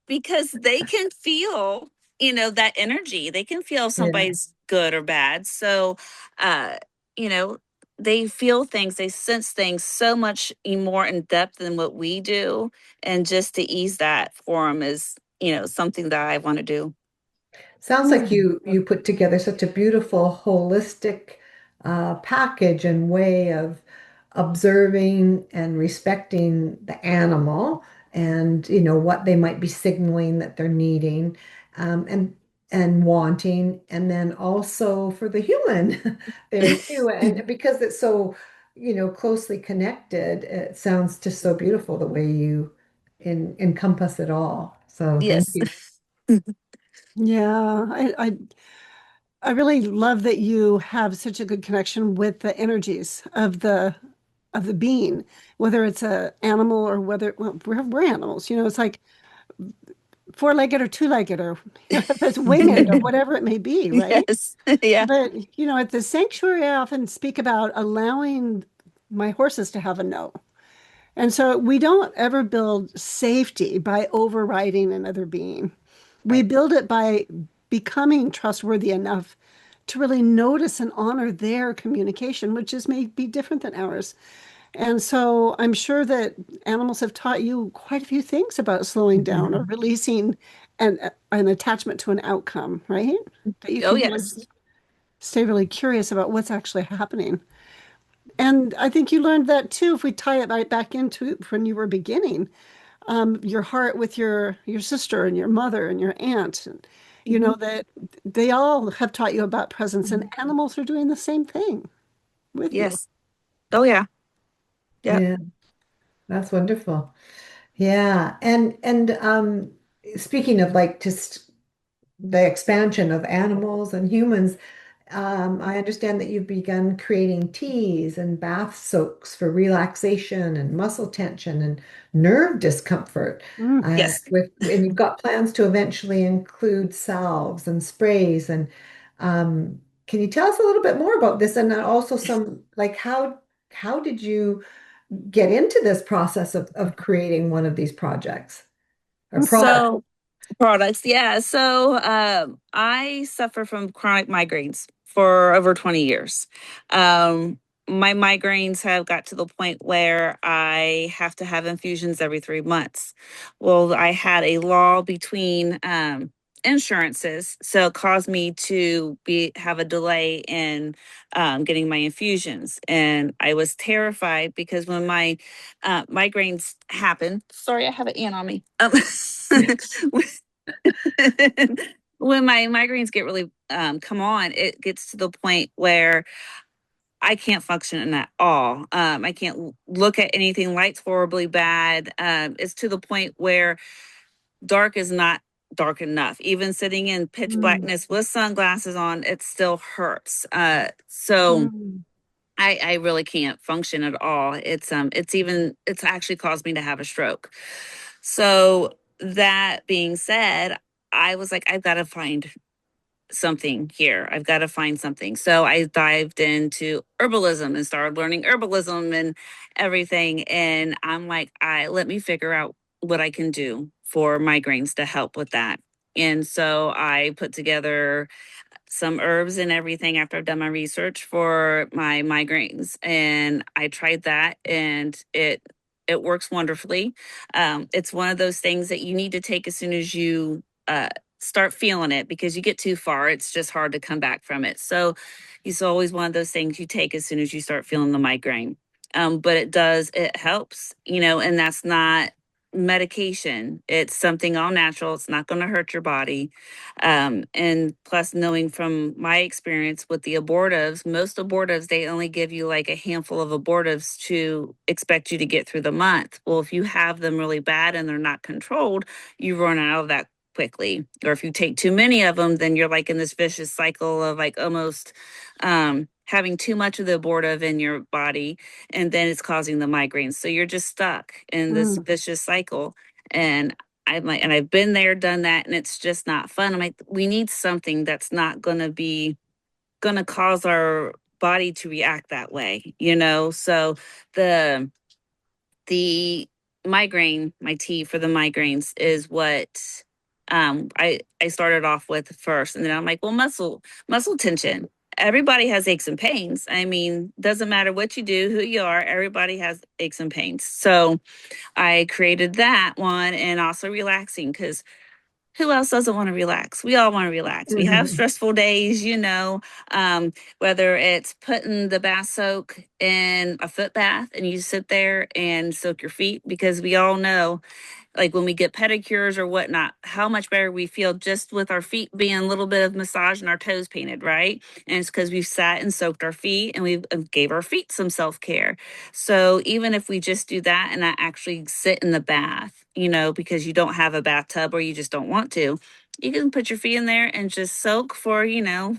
because they can feel, that energy. They can feel if Yeah. somebody's good or bad. So, uh, you know, they feel things, they sense things so much more in depth than what we do. And just to ease that for them is, something that I want to do. Sounds like Mm. you put together such a beautiful, holistic package and way of observing and respecting the animal and what they might be signaling that they're needing and wanting, and then also for the human there too. And because it's so closely connected, it sounds just so beautiful the way you encompass it all. So thank Yes. you. Yeah, I really love that you have such a good connection with the energies of the being, whether it's a animal or whether, well, we're animals, it's like four-legged or two-legged or if it's winged or whatever it may be, right? Yes. Yeah. But at the sanctuary, I often speak about allowing my horses to have a no. And so we don't ever build safety by overriding another being. We Right. build it by becoming trustworthy enough to really notice and honor their communication, which is may be different than ours. And so I'm sure that animals have taught you quite a few things about slowing down or releasing an attachment to an outcome, right? That you Oh, can really yes. just stay really curious about what's actually happening. And I think you learned that too, if we tie it right back into when you were beginning, your heart with your sister and your mother and your aunt, and Mhm. that they all have taught you about presence, and animals are doing the same thing with you. Yes. Oh, yeah. Yep. Yeah, that's wonderful. Yeah, and speaking of like just the expansion of animals and humans, I understand that you've begun creating teas and bath soaks for relaxation and muscle tension and nerve discomfort. Mm. Yes. And you've got plans to eventually include salves and sprays. And can you tell us a little bit more about this? And then also some like how did you get into this process of creating one of these projects or products? So products, yeah. So I suffer from chronic migraines for over 20 years. Um, my migraines have got to the point where I have to have infusions every 3 months. Well, I had a law between insurances, so it caused me to be have a delay in getting my infusions, and I was terrified because when my migraines happen, sorry, I have an ant on me. When my migraines get really come on, it gets to the point where I can't function at all. I can't look at anything. Light's horribly bad. It's to the point where dark is not dark enough. Even sitting in pitch Mm, blackness with sunglasses on, it still hurts. So mm, I really can't function at all. It's actually caused me to have a stroke. So that being said, I was like, I've got to find something here. I've got to find something. So I dived into herbalism and started learning herbalism and everything. And I'm like, I let me figure out what I can do for migraines to help with that. And so I put together some herbs and everything after I've done my research for my migraines. And I tried that and it works wonderfully. It's one of those things that you need to take as soon as you start feeling it, because you get too far, it's just hard to come back from it. So it's always one of those things you take as soon as you start feeling the migraine. But it helps, and that's not medication. It's something all natural. It's not going to hurt your body. And plus, knowing from my experience with the abortives, most abortives, they only give you like a handful of abortives to expect you to get through the month. Well, if you have them really bad and they're not controlled, you run out of that quickly. Or if you take too many of them, then you're like in this vicious cycle of like almost having too much of the abortive in your body, and then it's causing the migraines. So you're just stuck in this mm. vicious cycle. And I'm like, and I've been there, done that, and it's just not fun. I'm like, we need something that's not going to cause our body to react that way, So the the migraine, my tea for the migraines is what I started off with first, and then I'm like, well, muscle tension. Everybody has aches and pains. I mean, doesn't matter what you do, who you are, everybody has aches and pains. So I created that one, and also relaxing, because who else doesn't want to relax? We all want to relax. We have stressful days, whether it's putting the bath soak in a foot bath and you sit there and soak your feet, because we all know, like when we get pedicures or whatnot, how much better we feel just with our feet being a little bit of massage and our toes painted, right? And it's because we've sat and soaked our feet and we gave our feet some self care. So even if we just do that and not actually sit in the bath, because you don't have a bathtub or you just don't want to, you can put your feet in there and just soak for,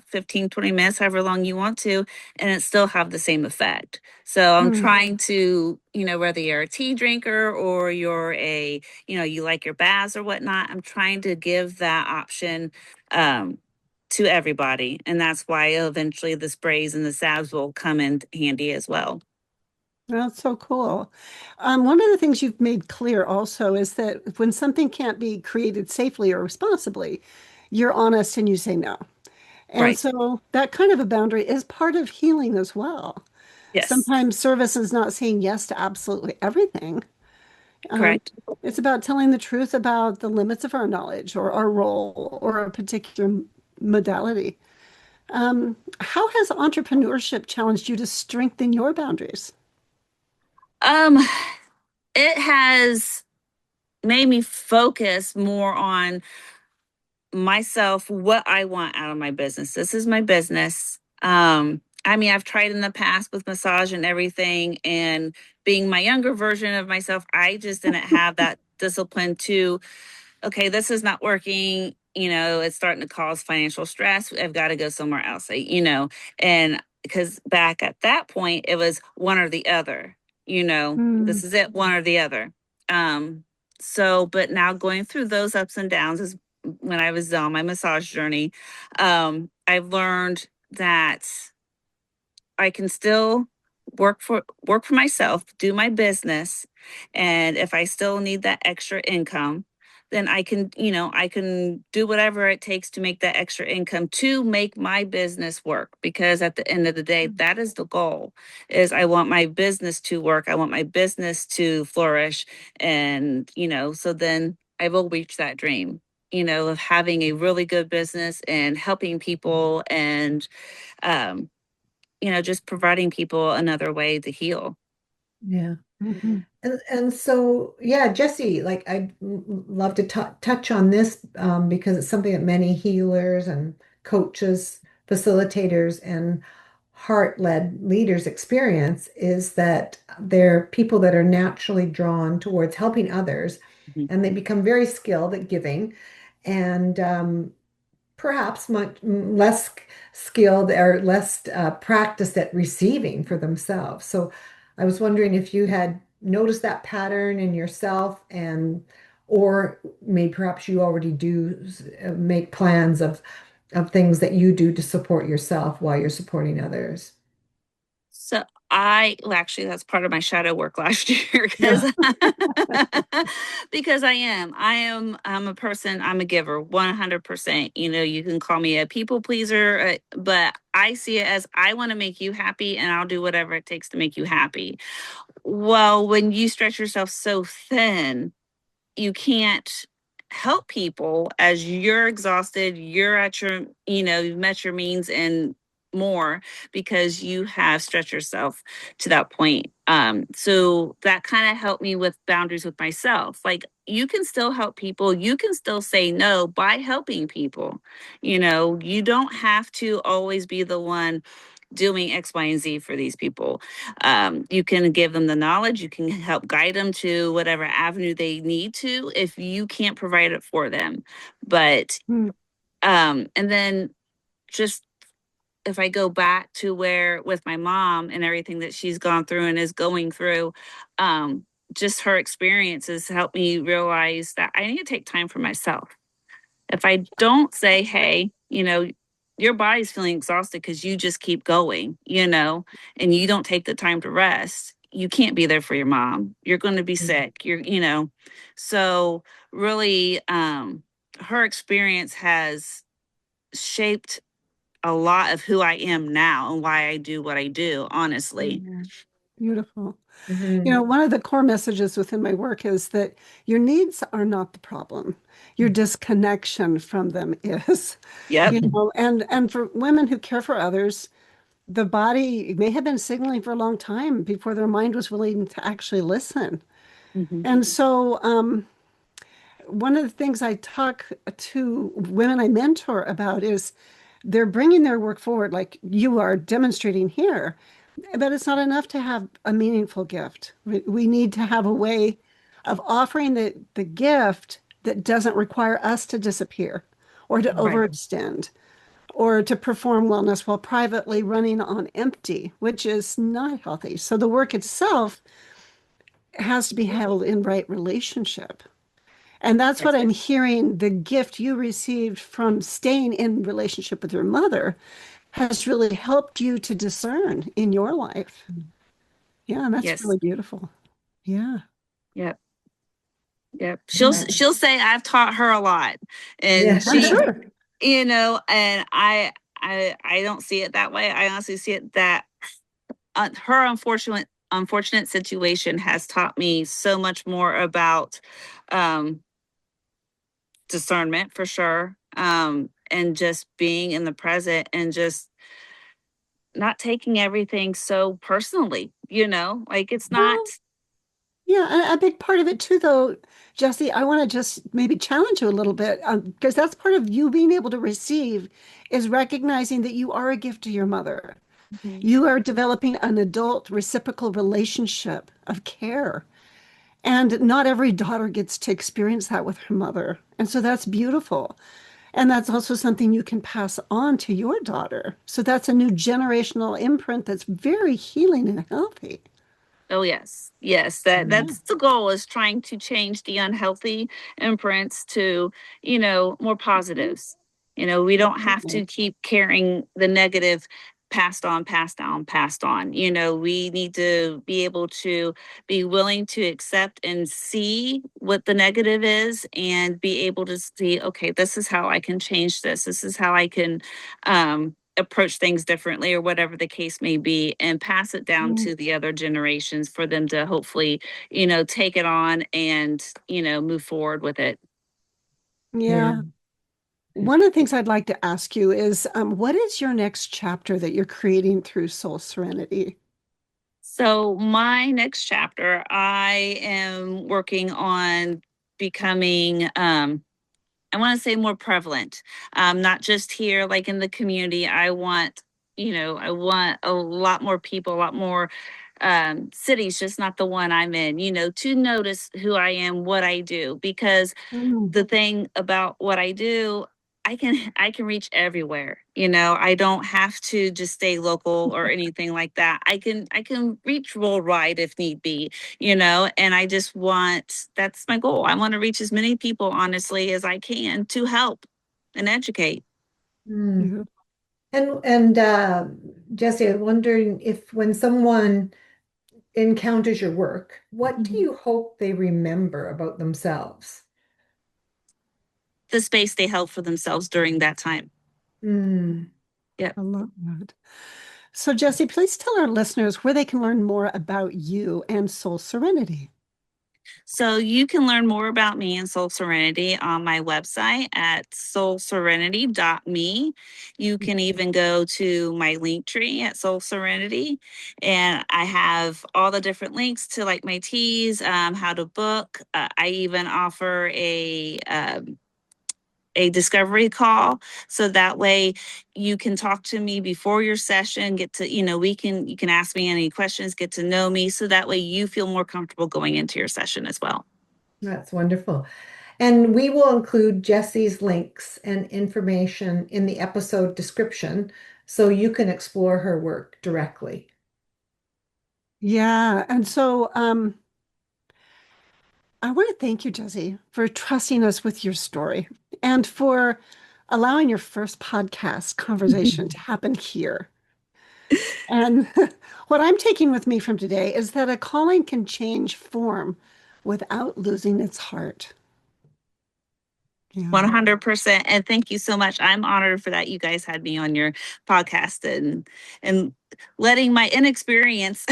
15, 20 minutes, however long you want to, and it still have the same effect. So I'm Mm. trying to, whether you're a tea drinker or you like your baths or whatnot, I'm trying to give that option to everybody. And that's why eventually the sprays and the salves will come in handy as well. That's so cool. One of the things you've made clear also is that when something can't be created safely or responsibly, you're honest and you say no. And Right. so that kind of a boundary is part of healing as well. Yes. Sometimes service is not saying yes to absolutely everything. Um, Correct. it's about telling the truth about the limits of our knowledge or our role or a particular modality. How has entrepreneurship challenged you to strengthen your boundaries? Um, it has made me focus more on myself, what I want out of my business. This is my business. I mean, I've tried in the past with massage and everything, and being my younger version of myself, I just didn't have that discipline to, okay, this is not working. It's starting to cause financial stress. I've got to go somewhere else, and because back at that point, it was one or the other, Mm, this is it, one or the other. Um, so, but now going through those ups and downs is when I was on my massage journey. I've learned that I can still work for myself, do my business, and if I still need that extra income, then I can do whatever it takes to make that extra income to make my business work, because at the end of the day, that is the goal. Is I want my business to work. I want my business to flourish, and so then I will reach that dream, of having a really good business and helping people, and um just providing people another way to heal. Yeah. mhm. And so, yeah, Jessie, like love to touch on this because it's something that many healers and coaches, facilitators, and heart-led leaders experience is that they're people that are naturally drawn towards helping others, Mhm. and they become very skilled at giving, and perhaps much less skilled or less practiced at receiving for themselves. So I was wondering if you had noticed that pattern in yourself, and or maybe perhaps you already do make plans of things that you do to support yourself while you're supporting others. So well, actually, that's part of my shadow work last year because Yeah. because I'm a person, I'm a giver 100%. You know, you can call me a people pleaser, but I see it as I want to make you happy and I'll do whatever it takes to make you happy. Well, when you stretch yourself so thin, you can't help people as you're exhausted, you're at your, you've met your means and more because you have stretched yourself to that point. So that kind of helped me with boundaries with myself. Like you can still help people, you can still say no by helping people. You don't have to always be the one doing X, Y, and Z for these people. You can give them the knowledge, you can help guide them to whatever avenue they need to if you can't provide it for them. But, Hmm. and then just if I go back to where with my mom and everything that she's gone through and is going through, just her experiences helped me realize that I need to take time for myself. If I don't say, hey, your body's feeling exhausted because you just keep going, and you don't take the time to rest, you can't be there for your mom. You're going to be sick. So really, her experience has shaped a lot of who I am now and why I do what I do, honestly. Yeah. Beautiful. Hmm. One of the core messages within my work is that your needs are not the problem. Your disconnection from them is. Yep. And for women who care for others, the body may have been signaling for a long time before their mind was willing to actually listen. Mhm. And so, one of the things I talk to women I mentor about is they're bringing their work forward, like you are demonstrating here, but it's not enough to have a meaningful gift. We need to have a way of offering the gift that doesn't require us to disappear or to Right. overextend or to perform wellness while privately running on empty, which is not healthy. So the work itself has to be held in right relationship. And that's what I'm hearing. The gift you received from staying in relationship with your mother has really helped you to discern in your life. Yeah, and that's Yes. really beautiful. Yeah. Yep. Yep. She'll Yeah. she'll say I've taught her a lot, and Yeah. I'm she, sure. and I don't see it that way. I honestly see it that her unfortunate situation has taught me so much more about um discernment for sure, and just being in the present and just not taking everything so personally, like it's not. Well, yeah, and a big part of it too, though, Jesse, I want to just maybe challenge you a little bit because that's part of you being able to receive is recognizing that you are a gift to your mother. Mhm. You are developing an adult reciprocal relationship of care. And not every daughter gets to experience that with her mother. And so that's beautiful. And that's also something you can pass on to your daughter. So that's a new generational imprint that's very healing and healthy. Oh yes, yes. That Yeah. that's the goal is trying to change the unhealthy imprints to, more positives. We don't have Absolutely. to keep carrying the negative passed on, passed down, passed on. We need to be able to be willing to accept and see what the negative is and be able to see, okay, this is how I can change this. This is how I can approach things differently or whatever the case may be and pass it down Mm. to the other generations for them to hopefully take it on and move forward with it. Yeah. Yeah. One of the things I'd like to ask you is what is your next chapter that you're creating through Soul Serenity? So my next chapter, I am working on becoming I want to say more prevalent, not just here like in the community. I want I want a lot more people, a lot more cities, just not the one I'm in, to notice who I am, what I do. Because Mm. the thing about what I do, I can reach everywhere. I don't have to just stay local or anything like that. I can reach worldwide if need be, and I just want that's my goal. I want to reach as many people honestly as I can to help and educate. Mm. Yeah. And Jesse, I'm wondering if when someone encounters your work, what do Mhm. you hope they remember about themselves? The space they held for themselves during that time. Mm. Yeah. I love that. So, Jessie, please tell our listeners where they can learn more about you and Soul Serenity. So you can learn more about me and Soul Serenity on my website at soulserenity.me. You can even go to my link tree at Soul Serenity, and I have all the different links to like my teas, how to book. I even offer a discovery call, so that way you can talk to me before your session, get to you can ask me any questions, get to know me, so that way you feel more comfortable going into your session as well. That's wonderful. And we will include Jesse's links and information in the episode description so you can explore her work directly. Yeah. And so I want to thank you, Jessie, for trusting us with your story and for allowing your first podcast conversation to happen here. And what I'm taking with me from today is that a calling can change form without losing its heart. Yeah. 100%. And thank you so much. I'm honored for that. You guys had me on your podcast and letting my inexperience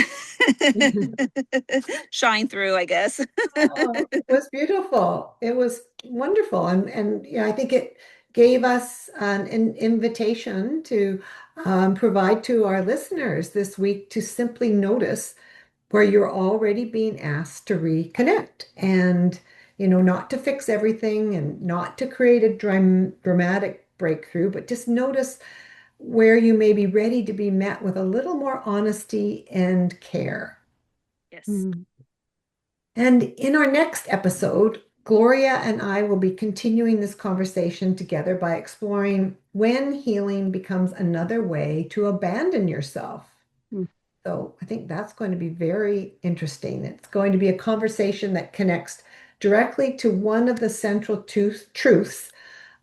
shine through, I guess. Oh, it was beautiful. It was wonderful. And yeah, I think it gave us an invitation to provide to our listeners this week to simply notice where you're already being asked to reconnect and, not to fix everything and not to create a dramatic breakthrough, but just notice where you may be ready to be met with a little more honesty and care. Yes. Mm. And in our next episode, Gloria and I will be continuing this conversation together by exploring when healing becomes another way to abandon yourself. Mm. So I think that's going to be very interesting. It's going to be a conversation that connects directly to one of the central truths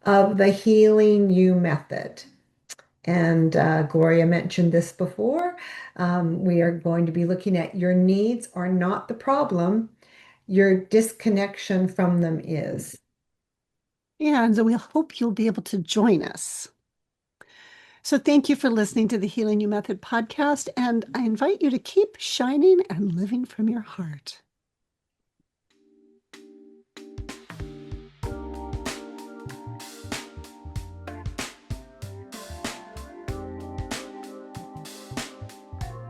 of the Healing You method. And Gloria mentioned this before. We are going to be looking at your needs are not the problem, your disconnection from them is. Yeah, and so we hope you'll be able to join us. So thank you for listening to the Healing You Method podcast, and I invite you to keep shining and living from your heart.